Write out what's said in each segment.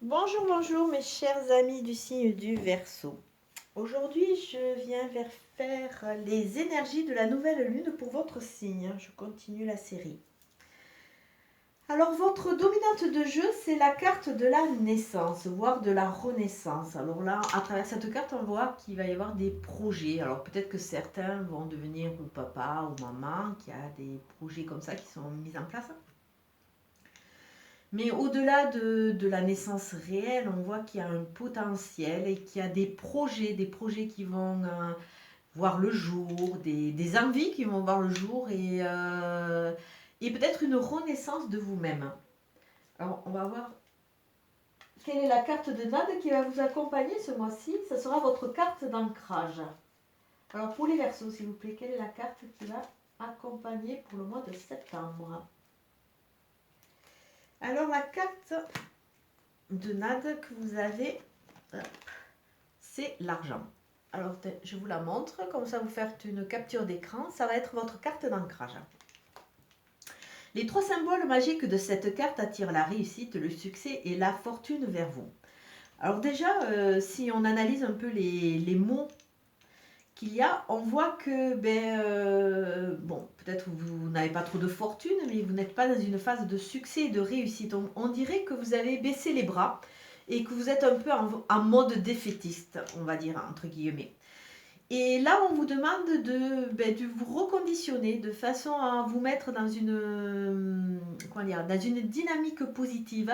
Bonjour, bonjour mes chers amis du signe du Verseau. Aujourd'hui, je viens faire les énergies de la nouvelle lune pour votre signe. Je continue la série. Alors, votre dominante de jeu, c'est la carte de la naissance, voire de la renaissance. Alors là, à travers cette carte, on voit qu'il va y avoir des projets. Alors peut-être que certains vont devenir ou papa ou maman, qu'il y a des projets comme ça qui sont mis en place. Mais au-delà de la naissance réelle, on voit qu'il y a un potentiel et qu'il y a des projets qui vont voir le jour, des envies qui vont voir le jour et peut-être une renaissance de vous-même. Alors, on va voir quelle est la carte de Nade qui va vous accompagner ce mois-ci. Ce sera votre carte d'ancrage. Alors, pour les Verseaux, s'il vous plaît, quelle est la carte qui va accompagner pour le mois de septembre? Alors, la carte de Nade que vous avez, c'est l'argent. Alors, je vous la montre, comme ça vous faites une capture d'écran. Ça va être votre carte d'ancrage. Les trois symboles magiques de cette carte attirent la réussite, le succès et la fortune vers vous. Alors déjà, si on analyse un peu les mots qu'il y a, on voit que, bon, peut-être vous n'avez pas trop de fortune, mais vous n'êtes pas dans une phase de succès et de réussite. On dirait que vous avez baissé les bras et que vous êtes un peu en mode défaitiste, on va dire, entre guillemets. Et là, on vous demande de vous reconditionner de façon à vous mettre dans dans une dynamique positive.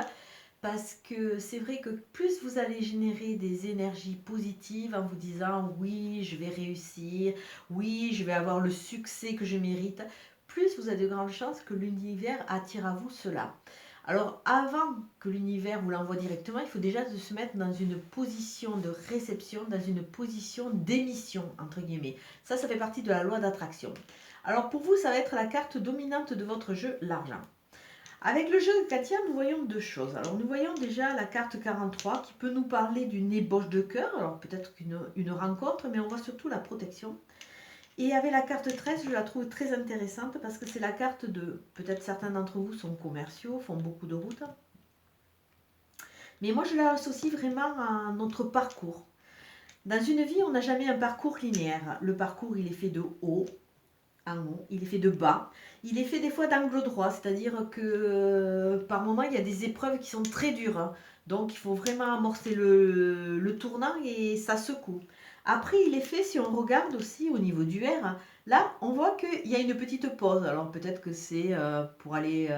Parce que c'est vrai que plus vous allez générer des énergies positives en vous disant oui, je vais réussir, oui, je vais avoir le succès que je mérite, plus vous avez de grandes chances que l'univers attire à vous cela. Alors avant que l'univers vous l'envoie directement, il faut déjà se mettre dans une position de réception, dans une position d'émission, entre guillemets. Ça fait partie de la loi d'attraction. Alors pour vous, ça va être la carte dominante de votre jeu, l'argent. Avec le jeu de Katia, nous voyons deux choses. Alors nous voyons déjà la carte 43 qui peut nous parler d'une ébauche de cœur, alors peut-être qu'une rencontre, mais on voit surtout la protection. Et avec la carte 13, je la trouve très intéressante parce que c'est la carte de, peut-être certains d'entre vous sont commerciaux, font beaucoup de routes. Mais moi, je l'associe vraiment à notre parcours. Dans une vie, on n'a jamais un parcours linéaire. Le parcours, il est fait de haut en haut, il est fait de bas. Il est fait des fois d'angle droit, c'est-à-dire que par moment, il y a des épreuves qui sont très dures. Donc, il faut vraiment amorcer le tournant et ça secoue. Après, il est fait, si on regarde aussi au niveau du R, là, on voit qu'il y a une petite pause. Alors, peut-être que c'est pour aller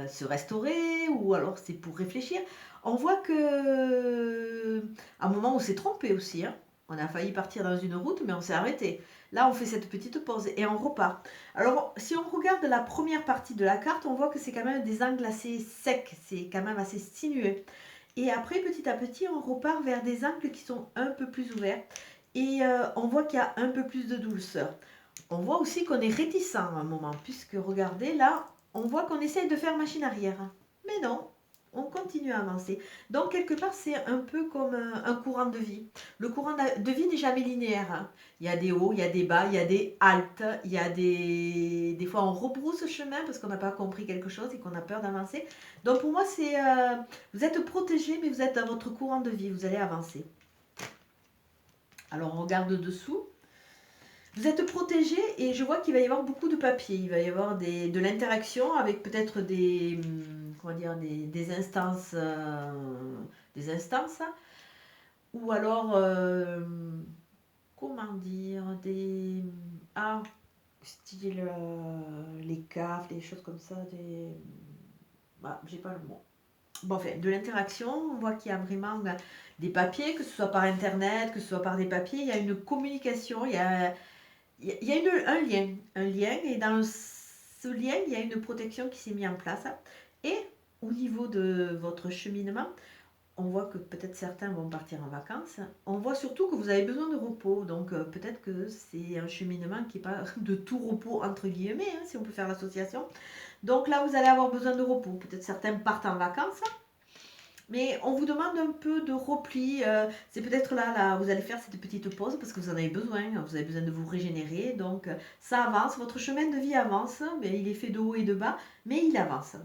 se restaurer ou alors c'est pour réfléchir. On voit que à un moment, on s'est trompé aussi, hein. On a failli partir dans une route, mais on s'est arrêté. Là, on fait cette petite pause et on repart. Alors, si on regarde la première partie de la carte, on voit que c'est quand même des angles assez secs, c'est quand même assez sinueux. Et après, petit à petit, on repart vers des angles qui sont un peu plus ouverts. Et on voit qu'il y a un peu plus de douceur. On voit aussi qu'on est réticent à un moment, puisque regardez, là, on voit qu'on essaye de faire machine arrière. Mais non, on continue à avancer. Donc, quelque part, c'est un peu comme un courant de vie. Le courant de vie n'est jamais linéaire, hein. Il y a des hauts, il y a des bas, il y a des haltes, il y a des fois on rebrousse chemin parce qu'on n'a pas compris quelque chose et qu'on a peur d'avancer. Donc pour moi, c'est vous êtes protégé, mais vous êtes dans votre courant de vie, vous allez avancer. Alors on regarde dessous. Vous êtes protégé et je vois qu'il va y avoir beaucoup de papier. Il va y avoir de l'interaction avec peut-être comment dire, des instances, ou alors comment dire, style les CAF, des choses comme ça, j'ai pas le mot. Bon, enfin, de l'interaction, on voit qu'il y a vraiment des papiers, que ce soit par internet, que ce soit par des papiers, il y a une communication, un lien, et dans ce lien, il y a une protection qui s'est mise en place. Et au niveau de votre cheminement, on voit que peut-être certains vont partir en vacances. On voit surtout que vous avez besoin de repos. Donc peut-être que c'est un cheminement qui n'est pas de tout repos, entre guillemets, hein, si on peut faire l'association. Donc là, vous allez avoir besoin de repos. Peut-être certains partent en vacances. Mais on vous demande un peu de repli. C'est peut-être là, vous allez faire cette petite pause parce que vous en avez besoin. Vous avez besoin de vous régénérer. Donc ça avance. Votre chemin de vie avance. Mais il est fait de haut et de bas. Mais il avance.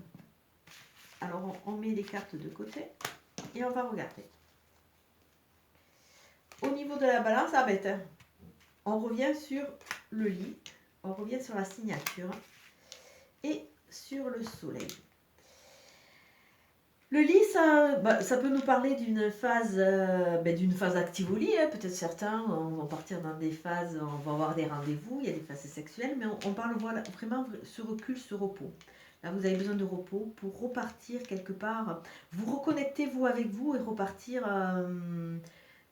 Alors on met les cartes de côté. et on va regarder. Au niveau de la balance, ah bête, hein. On revient sur le lit, on revient sur la signature et sur le soleil. Le lit, ça peut nous parler d'une phase active au lit, hein. Peut-être certains vont partir dans des phases, on va avoir des rendez-vous, il y a des phases sexuelles, mais on parle vraiment ce recul, ce repos. Là, vous avez besoin de repos pour repartir quelque part, vous reconnectez vous avec vous et repartir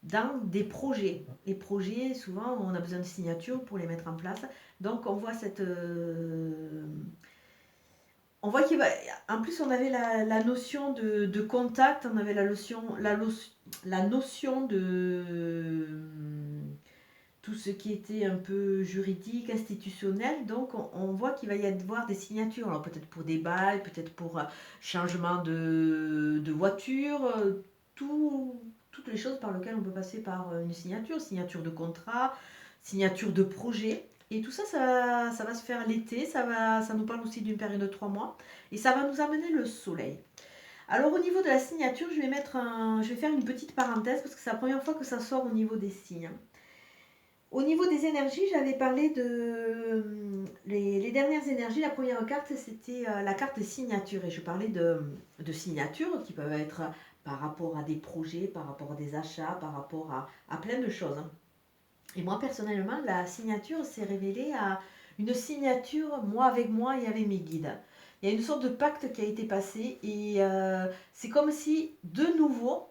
dans des projets. Les projets, souvent, on a besoin de signatures pour les mettre en place. Donc, on voit on voit qu'il va. En plus, on avait la notion de contact, on avait la notion de tout ce qui était un peu juridique, institutionnel. Donc, on voit qu'il va y avoir des signatures. Alors, peut-être pour des bails, peut-être pour changement de voiture, toutes les choses par lesquelles on peut passer par une signature de contrat, signature de projet. Et tout ça, ça va se faire l'été, ça nous parle aussi d'une période de 3 mois, et ça va nous amener le soleil. Alors au niveau de la signature, je vais faire une petite parenthèse, parce que c'est la première fois que ça sort au niveau des signes. Au niveau des énergies, j'avais parlé de les dernières énergies. La première carte, c'était la carte des signatures, et je parlais de signatures qui peuvent être par rapport à des projets, par rapport à des achats, par rapport à plein de choses. Et moi, personnellement, la signature s'est révélée à une signature, moi avec moi et avec mes guides. Il y a une sorte de pacte qui a été passé, et c'est comme si, de nouveau,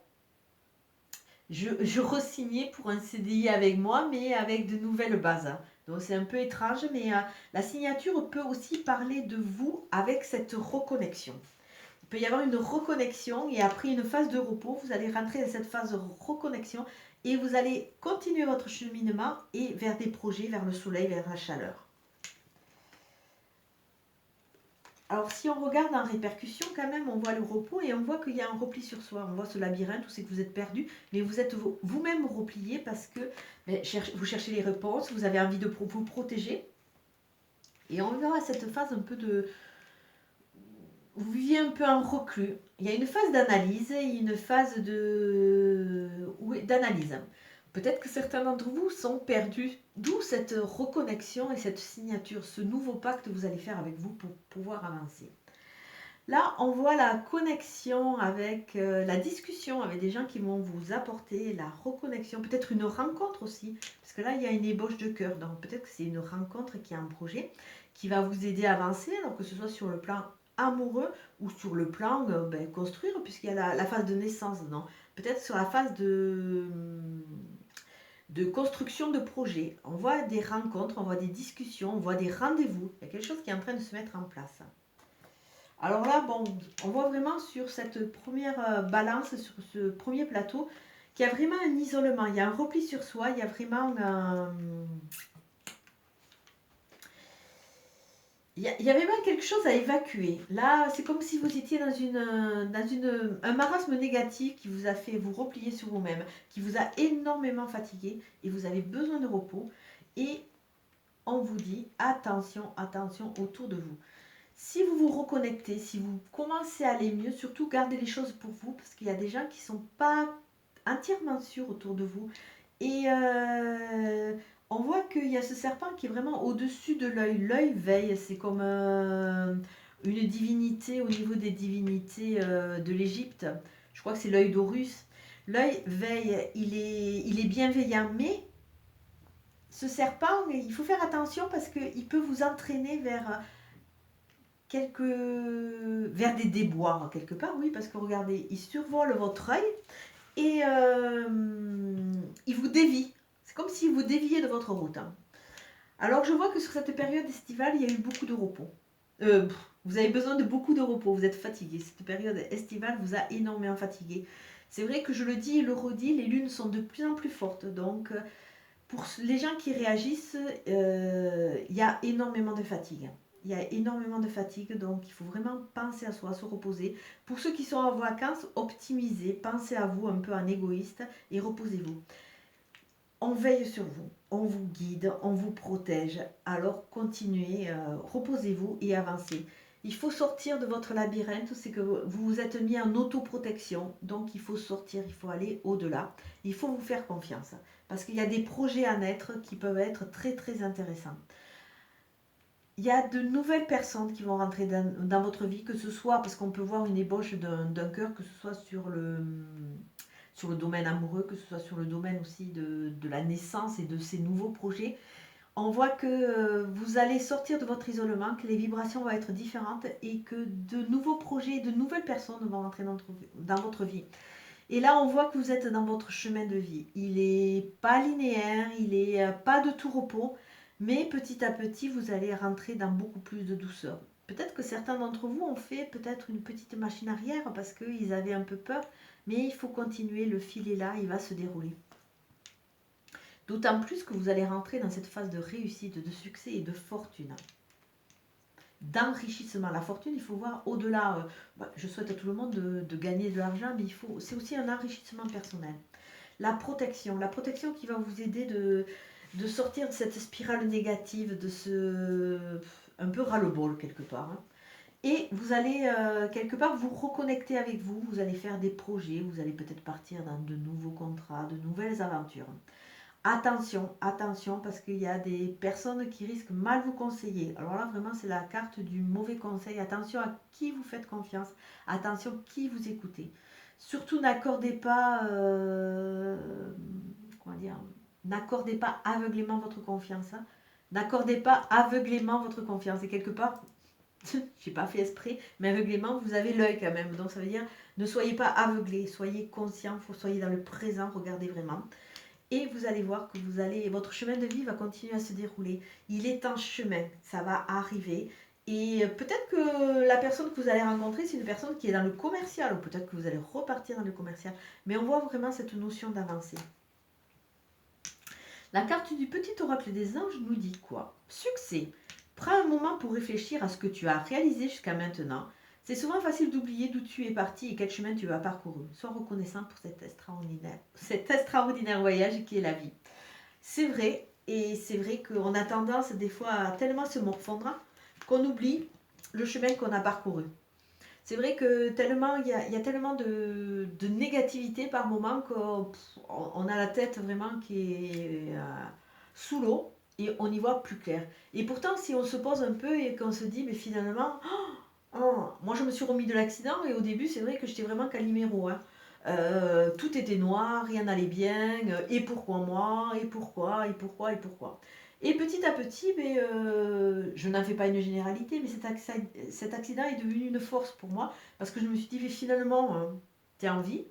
je re-signais pour un CDI avec moi, mais avec de nouvelles bases. Donc c'est un peu étrange, mais la signature peut aussi parler de vous avec cette reconnexion. Il peut y avoir une reconnexion, et après une phase de repos, vous allez rentrer dans cette phase de reconnexion et vous allez continuer votre cheminement et vers des projets, vers le soleil, vers la chaleur. Alors si on regarde en répercussion, quand même, on voit le repos et on voit qu'il y a un repli sur soi. On voit ce labyrinthe où c'est que vous êtes perdu, mais vous êtes vous-même replié parce que vous cherchez les réponses, vous avez envie de vous protéger. Et on verra cette phase un peu de... Vous viviez un peu en reclus. Il y a une phase d'analyse et une phase d'analyse. Peut-être que certains d'entre vous sont perdus, d'où cette reconnexion et cette signature, ce nouveau pacte que vous allez faire avec vous pour pouvoir avancer. Là, on voit la connexion avec la discussion avec des gens qui vont vous apporter la reconnexion, peut-être une rencontre aussi, parce que là, il y a une ébauche de cœur, donc peut-être que c'est une rencontre qui est un projet qui va vous aider à avancer, alors que ce soit sur le plan amoureux ou sur le plan construire, puisqu'il y a la phase de naissance, non, peut-être sur la phase de construction de projet. On voit des rencontres, on voit des discussions, on voit des rendez-vous. Il y a quelque chose qui est en train de se mettre en place. Alors là, bon, on voit vraiment sur cette première balance, sur ce premier plateau, qu'il y a vraiment un isolement. Il y a un repli sur soi, il y a vraiment il y avait même quelque chose à évacuer. Là, c'est comme si vous étiez dans un marasme négatif qui vous a fait vous replier sur vous-même, qui vous a énormément fatigué et vous avez besoin de repos. Et on vous dit attention, attention autour de vous. Si vous vous reconnectez, si vous commencez à aller mieux, surtout gardez les choses pour vous, parce qu'il y a des gens qui ne sont pas entièrement sûrs autour de vous. Et on voit qu'il y a ce serpent qui est vraiment au-dessus de l'œil. L'œil veille, c'est comme une divinité au niveau des divinités de l'Égypte. Je crois que c'est l'œil d'Horus. L'œil veille, il est bienveillant, mais ce serpent, il faut faire attention parce qu'il peut vous entraîner vers des déboires quelque part, oui, parce que regardez, il survole votre œil et il vous dévie. C'est comme s'il vous déviait de votre route. Alors je vois que sur cette période estivale, il y a eu beaucoup de repos. Vous avez besoin de beaucoup de repos, vous êtes fatigué. Cette période estivale vous a énormément fatigué. C'est vrai que je le dis et le redis, les lunes sont de plus en plus fortes. Donc pour les gens qui réagissent, il y a énormément de fatigue. Il y a énormément de fatigue, donc il faut vraiment penser à soi, se reposer. Pour ceux qui sont en vacances, optimisez, pensez à vous un peu en égoïste et reposez-vous. On veille sur vous, on vous guide, on vous protège. Alors continuez, reposez-vous et avancez. Il faut sortir de votre labyrinthe, c'est que vous vous êtes mis en autoprotection, donc il faut sortir, il faut aller au-delà. Il faut vous faire confiance, parce qu'il y a des projets à naître qui peuvent être très très intéressants. Il y a de nouvelles personnes qui vont rentrer dans votre vie, que ce soit, parce qu'on peut voir une ébauche d'un cœur, que ce soit sur le domaine amoureux, que ce soit sur le domaine aussi de la naissance et de ces nouveaux projets. On voit que vous allez sortir de votre isolement, que les vibrations vont être différentes et que de nouveaux projets, de nouvelles personnes vont entrer dans votre vie. Et là, on voit que vous êtes dans votre chemin de vie. Il n'est pas linéaire, il n'est pas de tout repos, mais petit à petit, vous allez rentrer dans beaucoup plus de douceur. Peut-être que certains d'entre vous ont fait peut-être une petite machine arrière parce qu'ils avaient un peu peur, mais il faut continuer, le fil est là, il va se dérouler. D'autant plus que vous allez rentrer dans cette phase de réussite, de succès et de fortune. D'enrichissement. La fortune, il faut voir au-delà. Je souhaite à tout le monde de gagner de l'argent, mais c'est aussi un enrichissement personnel. La protection qui va vous aider de sortir de cette spirale négative, de ce un peu ras-le-bol quelque part. Hein. Et vous allez quelque part vous reconnecter avec vous, vous allez faire des projets, vous allez peut-être partir dans de nouveaux contrats, de nouvelles aventures. Attention, attention, parce qu'il y a des personnes qui risquent mal vous conseiller. Alors là, vraiment, c'est la carte du mauvais conseil. Attention à qui vous faites confiance. Attention à qui vous écoutez. Surtout, n'accordez pas, comment dire, n'accordez pas aveuglément votre confiance. Hein. N'accordez pas aveuglément votre confiance. Et quelque part, je n'ai pas fait esprit, mais aveuglément, vous avez l'œil quand même. Donc, ça veut dire, ne soyez pas aveuglé, soyez conscient, soyez dans le présent, regardez vraiment. Et vous allez voir que votre chemin de vie va continuer à se dérouler. Il est en chemin, ça va arriver. Et peut-être que la personne que vous allez rencontrer, c'est une personne qui est dans le commercial, ou peut-être que vous allez repartir dans le commercial. Mais on voit vraiment cette notion d'avancée. La carte du petit oracle des anges nous dit quoi? Succès. Prends un moment pour réfléchir à ce que tu as réalisé jusqu'à maintenant. C'est souvent facile d'oublier d'où tu es parti et quel chemin tu as parcouru. Sois reconnaissant pour cet extraordinaire voyage qui est la vie. C'est vrai, et c'est vrai qu'on a tendance des fois à tellement se morfondre qu'on oublie le chemin qu'on a parcouru. C'est vrai que tellement il y a tellement de négativité par moment qu'on a la tête vraiment qui est sous l'eau et on y voit plus clair. Et pourtant, si on se pose un peu et qu'on se dit, mais finalement, moi je me suis remis de l'accident et au début, c'est vrai que j'étais vraiment Calimero. Hein. Tout était noir, rien n'allait bien, et pourquoi moi, et pourquoi, et pourquoi, et pourquoi. Et petit à petit, je n'en fais pas une généralité, mais cet accident est devenu une force pour moi, parce que je me suis dit, mais finalement, tu es en vie,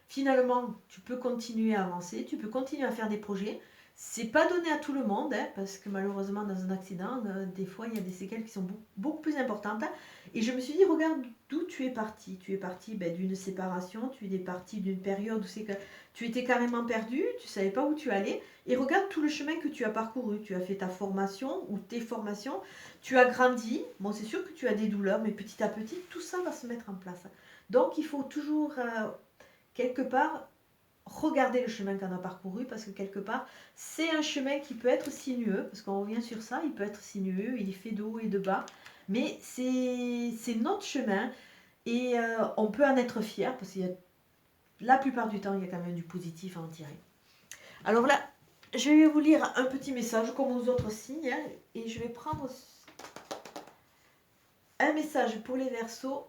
finalement, tu peux continuer à avancer, tu peux continuer à faire des projets. C'est pas donné à tout le monde, hein, parce que malheureusement, dans un accident, des fois, il y a des séquelles qui sont beaucoup plus importantes. Et je me suis dit, regarde d'où tu es parti. Tu es parti d'une séparation, tu es parti d'une période où c'est que tu étais carrément perdu, tu ne savais pas où tu allais. Et regarde tout le chemin que tu as parcouru. Tu as fait ta formation ou tes formations, tu as grandi. Bon, c'est sûr que tu as des douleurs, mais petit à petit, tout ça va se mettre en place. Donc, il faut toujours, quelque part, regarder le chemin qu'on a parcouru, parce que quelque part, c'est un chemin qui peut être sinueux, parce qu'on revient sur ça, il peut être sinueux, il est fait de haut et de bas, mais c'est notre chemin, et on peut en être fier, parce que la plupart du temps, il y a quand même du positif à en tirer. Alors là, je vais vous lire un petit message, comme aux autres signes, hein, et je vais prendre un message pour les Verseaux,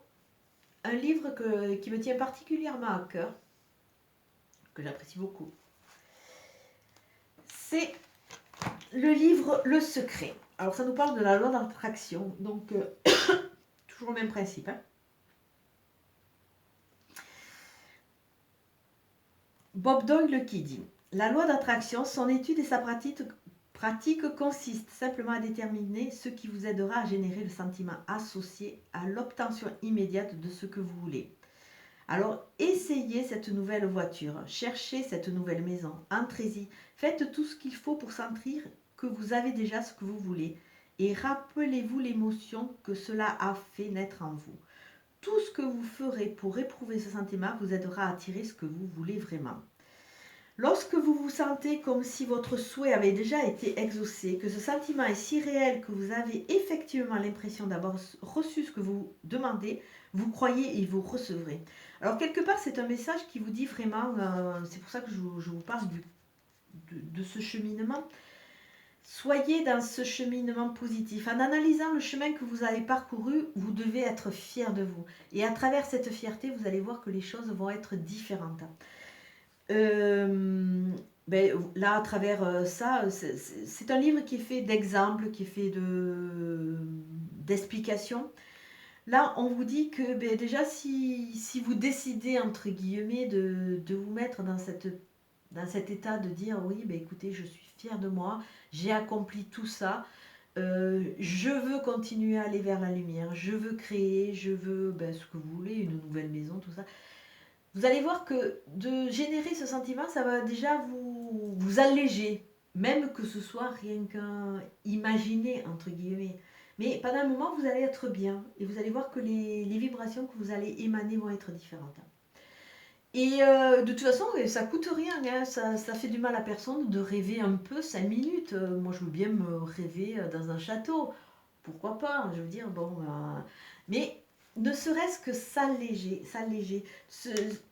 un livre qui me tient particulièrement à cœur, que j'apprécie beaucoup. C'est le livre Le Secret. Alors ça nous parle de la loi d'attraction, donc toujours le même principe. Hein. Bob Doyle qui dit « La loi d'attraction, son étude et sa pratique consistent simplement à déterminer ce qui vous aidera à générer le sentiment associé à l'obtention immédiate de ce que vous voulez. Alors, essayez cette nouvelle voiture, cherchez cette nouvelle maison, entrez-y, faites tout ce qu'il faut pour sentir que vous avez déjà ce que vous voulez et rappelez-vous l'émotion que cela a fait naître en vous. Tout ce que vous ferez pour éprouver ce sentiment vous aidera à attirer ce que vous voulez vraiment. Lorsque vous vous sentez comme si votre souhait avait déjà été exaucé, que ce sentiment est si réel que vous avez effectivement l'impression d'avoir reçu ce que vous demandez, vous croyez et vous recevrez. Alors quelque part, c'est un message qui vous dit vraiment, c'est pour ça que je vous parle de ce cheminement. Soyez dans ce cheminement positif. En analysant le chemin que vous avez parcouru, vous devez être fier de vous. Et à travers cette fierté, vous allez voir que les choses vont être différentes. Là, à travers ça, c'est un livre qui est fait d'exemples, qui est fait d'explications. Là, on vous dit que déjà, si vous décidez, entre guillemets, de vous mettre dans cet état de dire, oui, écoutez, je suis fière de moi, j'ai accompli tout ça, je veux continuer à aller vers la lumière, je veux créer, je veux ce que vous voulez, une nouvelle maison, tout ça. Vous allez voir que de générer ce sentiment, ça va déjà vous alléger, même que ce soit rien qu'un imaginer, entre guillemets. Mais pendant un moment, vous allez être bien et vous allez voir que les vibrations que vous allez émaner vont être différentes. Et de toute façon, ça coûte rien, hein, ça fait du mal à personne de rêver un peu 5 minutes. Moi, je veux bien me rêver dans un château. Pourquoi pas? Je veux dire, bon. Mais ne serait-ce que s'alléger,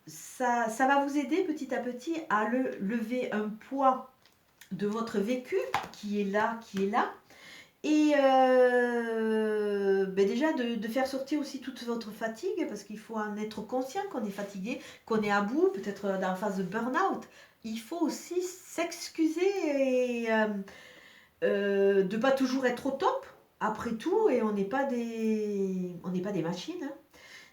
ça va vous aider petit à petit à lever un poids de votre vécu qui est là. Et déjà de faire sortir aussi toute votre fatigue, parce qu'il faut en être conscient qu'on est fatigué, qu'on est à bout, peut-être dans la phase de burn-out. Il faut aussi s'excuser et de ne pas toujours être au top, après tout, et on n'est pas des machines. Hein.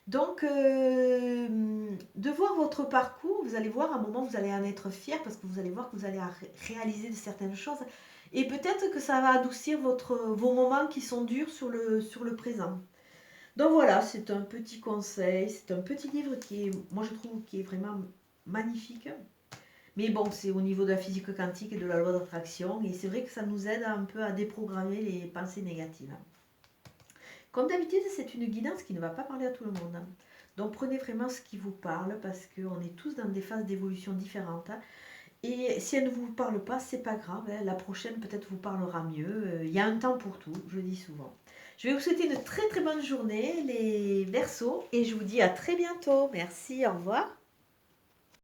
Donc, de voir votre parcours, vous allez voir, à un moment, vous allez en être fier, parce que vous allez voir que vous allez réaliser certaines choses. Et peut-être que ça va adoucir vos moments qui sont durs sur le présent. Donc voilà, c'est un petit conseil, c'est un petit livre qui est, moi je trouve, qui est vraiment magnifique. Mais bon, c'est au niveau de la physique quantique et de la loi d'attraction. Et c'est vrai que ça nous aide un peu à déprogrammer les pensées négatives. Comme d'habitude, c'est une guidance qui ne va pas parler à tout le monde. Donc prenez vraiment ce qui vous parle parce qu'on est tous dans des phases d'évolution différentes. Et si elle ne vous parle pas, c'est pas grave. Hein. La prochaine peut-être vous parlera mieux. Il y a un temps pour tout, je dis souvent. Je vais vous souhaiter une très très bonne journée, les Verseaux, et je vous dis à très bientôt. Merci, au revoir.